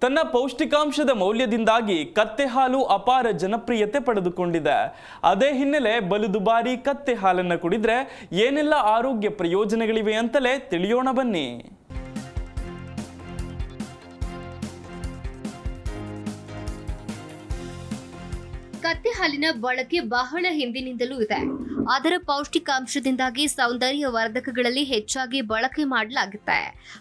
ತನ್ನ ಪೌಷ್ಟಿಕಾಂಶದ ಮೌಲ್ಯದಿಂದಾಗಿ ಕತ್ತೆ ಹಾಲು ಅಪಾರ ಜನಪ್ರಿಯತೆ ಪಡೆದುಕೊಂಡಿದೆ. ಅದೇ ಹಿನ್ನೆಲೆ ಬಲು ದುಬಾರಿ ಕತ್ತೆ ಹಾಲನ್ನು ಕುಡಿದ್ರೆ ಏನೆಲ್ಲ ಆರೋಗ್ಯ ಪ್ರಯೋಜನಗಳಿವೆ ಅಂತಲೇ ತಿಳಿಯೋಣ ಬನ್ನಿ. ಕತ್ತೆ ಹಾಲಿನ ಬಳಕೆ ಬಹಳ ಹಿಂದಿನಿಂದಲೂ ಇದೆ. ಅದರ ಪೌಷ್ಟಿಕಾಂಶದಿಂದಾಗಿ ಸೌಂದರ್ಯ ವರ್ಧಕಗಳಲ್ಲಿ ಹೆಚ್ಚಾಗಿ ಬಳಕೆ ಮಾಡಲಾಗುತ್ತೆ.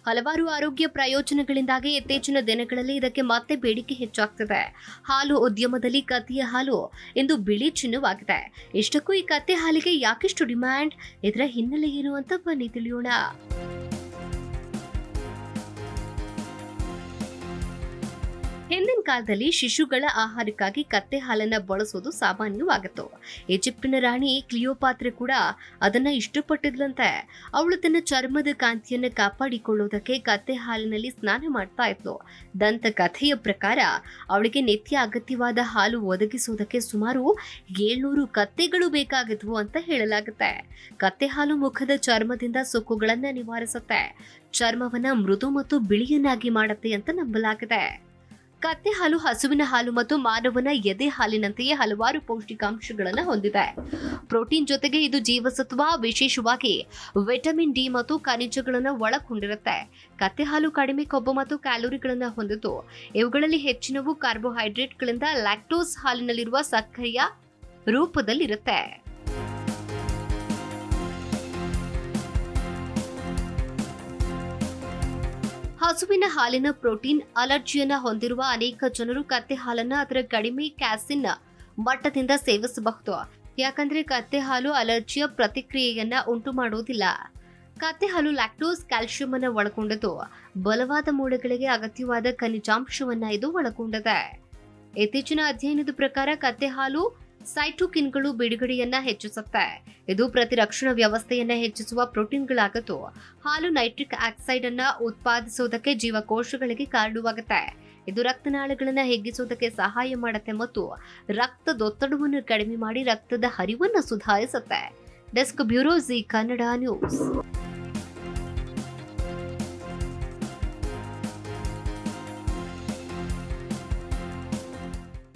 ಹಲವಾರು ಆರೋಗ್ಯ ಪ್ರಯೋಜನಗಳಿಂದಾಗಿ ಇತ್ತೀಚಿನ ದಿನಗಳಲ್ಲಿ ಇದಕ್ಕೆ ಮತ್ತೆ ಬೇಡಿಕೆ ಹೆಚ್ಚಾಗ್ತಿದೆ. ಹಾಲು ಉದ್ಯಮದಲ್ಲಿ ಕತ್ತೆಯ ಹಾಲು ಇಂದು ಬಿಳಿ ಚಿನ್ನವಾಗಿದೆ. ಇಷ್ಟಕ್ಕೂ ಈ ಕತ್ತೆ ಹಾಲಿಗೆ ಯಾಕಿಷ್ಟು ಡಿಮ್ಯಾಂಡ್, ಇದರ ಹಿನ್ನೆಲೆ ಏನು ಅಂತ ಬನ್ನಿ ತಿಳಿಯೋಣ. ಹಿಂದಿನ ಕಾಲದಲ್ಲಿ ಶಿಶುಗಳ ಆಹಾರಕ್ಕಾಗಿ ಕತ್ತೆ ಹಾಲನ್ನ ಬಳಸೋದು ಸಾಮಾನ್ಯವಾಗಿತ್ತು. ಈಜಿಪ್ಟಿನ ರಾಣಿ ಕ್ಲಿಯೋಪಾತ್ರೆ ಕೂಡ ಅದನ್ನ ಇಷ್ಟಪಟ್ಟಿದ್ಲಂತೆ. ಅವಳು ತನ್ನ ಚರ್ಮದ ಕಾಂತಿಯನ್ನ ಕಾಪಾಡಿಕೊಳ್ಳೋದಕ್ಕೆ ಕತ್ತೆ ಹಾಲಿನಲ್ಲಿ ಸ್ನಾನ ಮಾಡ್ತಾ ಇದ್ಲು. ದಂತಕಥೆಯ ಪ್ರಕಾರ ಅವಳಿಗೆ ನಿತ್ಯ ಅಗತ್ಯವಾದ ಹಾಲು ಒದಗಿಸೋದಕ್ಕೆ ಸುಮಾರು 700 ಕತ್ತೆಗಳು ಬೇಕಾಗಿದ್ವು ಅಂತ ಹೇಳಲಾಗುತ್ತೆ. ಕತ್ತೆ ಹಾಲು ಮುಖದ ಚರ್ಮದಿಂದ ಸುಕ್ಕುಗಳನ್ನ ನಿವಾರಿಸುತ್ತೆ, ಚರ್ಮವನ್ನ ಮೃದು ಮತ್ತು ಬಿಳಿಯನ್ನಾಗಿ ಮಾಡುತ್ತೆ ಅಂತ ನಂಬಲಾಗಿದೆ. ಕತ್ತೆ ಹಾಲು ಹಸುವಿನ ಹಾಲು ಮತ್ತು ಮಾನವನ ಎದೆ ಹಾಲಿನಂತೆಯೇ ಹಲವಾರು ಪೌಷ್ಟಿಕಾಂಶಗಳನ್ನು ಹೊಂದಿದೆ. ಪ್ರೋಟೀನ್ ಜೊತೆಗೆ ಇದು ಜೀವಸತ್ವ, ವಿಶೇಷವಾಗಿ ವಿಟಮಿನ್ ಡಿ ಮತ್ತು ಖನಿಜಗಳನ್ನು ಒಳಗೊಂಡಿರುತ್ತೆ. ಕತ್ತೆ ಹಾಲು ಕಡಿಮೆ ಕೊಬ್ಬು ಮತ್ತು ಕ್ಯಾಲೋರಿಗಳನ್ನು ಹೊಂದಿದ್ದು, ಇವುಗಳಲ್ಲಿ ಹೆಚ್ಚಿನವು ಕಾರ್ಬೋಹೈಡ್ರೇಟ್ಗಳಿಂದ ಲ್ಯಾಕ್ಟೋಸ್ ಹಾಲಿನಲ್ಲಿರುವ ಸಕ್ಕರೆಯ ರೂಪದಲ್ಲಿರುತ್ತೆ. ಹಸುವಿನ ಹಾಲಿನ ಪ್ರೋಟೀನ್ ಅಲರ್ಜಿಯನ್ನ ಹೊಂದಿರುವ ಅನೇಕ ಜನರು ಕತ್ತೆ ಹಾಲನ್ನ ಅದರ ಕಡಿಮೆ ಕ್ಯಾಸಿನ್ ಮಟ್ಟದಿಂದ ಸೇವಿಸಬಹುದು. ಯಾಕಂದ್ರೆ ಕತ್ತೆ ಹಾಲು ಅಲರ್ಜಿಯ ಪ್ರತಿಕ್ರಿಯೆಯನ್ನ ಉಂಟು ಮಾಡುವುದಿಲ್ಲ. ಕತ್ತೆ ಹಾಲು ಲ್ಯಾಕ್ಟೋಸ್, ಕ್ಯಾಲ್ಸಿಯಂ ಅನ್ನು ಒಳಗೊಂಡಿದ್ದು, ಬಲವಾದ ಮೂಳೆಗಳಿಗೆ ಅಗತ್ಯವಾದ ಖನಿಜಾಂಶವನ್ನ ಇದು ಒಳಗೊಂಡಿದೆ. ಇತ್ತೀಚಿನ ಅಧ್ಯಯನದ ಪ್ರಕಾರ ಕತ್ತೆ ಹಾಲು ಸೈಟೋಕಿನ್ಗಳು ಬಿಡುಗಡೆಯನ್ನ ಹೆಚ್ಚಿಸುತ್ತೆ. ಇದು ಪ್ರತಿರಕ್ಷಣಾ ವ್ಯವಸ್ಥೆಯನ್ನ ಹೆಚ್ಚಿಸುವ ಪ್ರೋಟೀನ್ಗಳಾಗಿದ್ದು, ಹಾಲು ನೈಟ್ರಿಕ್ ಆಕ್ಸೈಡ್ ಅನ್ನ ಉತ್ಪಾದಿಸುವುದಕ್ಕೆ ಜೀವಕೋಶಗಳಿಗೆ ಕಾರಣವಾಗುತ್ತೆ. ಇದು ರಕ್ತನಾಳಗಳನ್ನ ಹಿಗ್ಗಿಸುವುದಕ್ಕೆ ಸಹಾಯ ಮಾಡುತ್ತೆ ಮತ್ತು ರಕ್ತದೊತ್ತಡವನ್ನು ಕಡಿಮೆ ಮಾಡಿ ರಕ್ತದ ಹರಿವನ್ನು ಸುಧಾರಿಸುತ್ತೆ. Desk bureau, Zee Kannada news.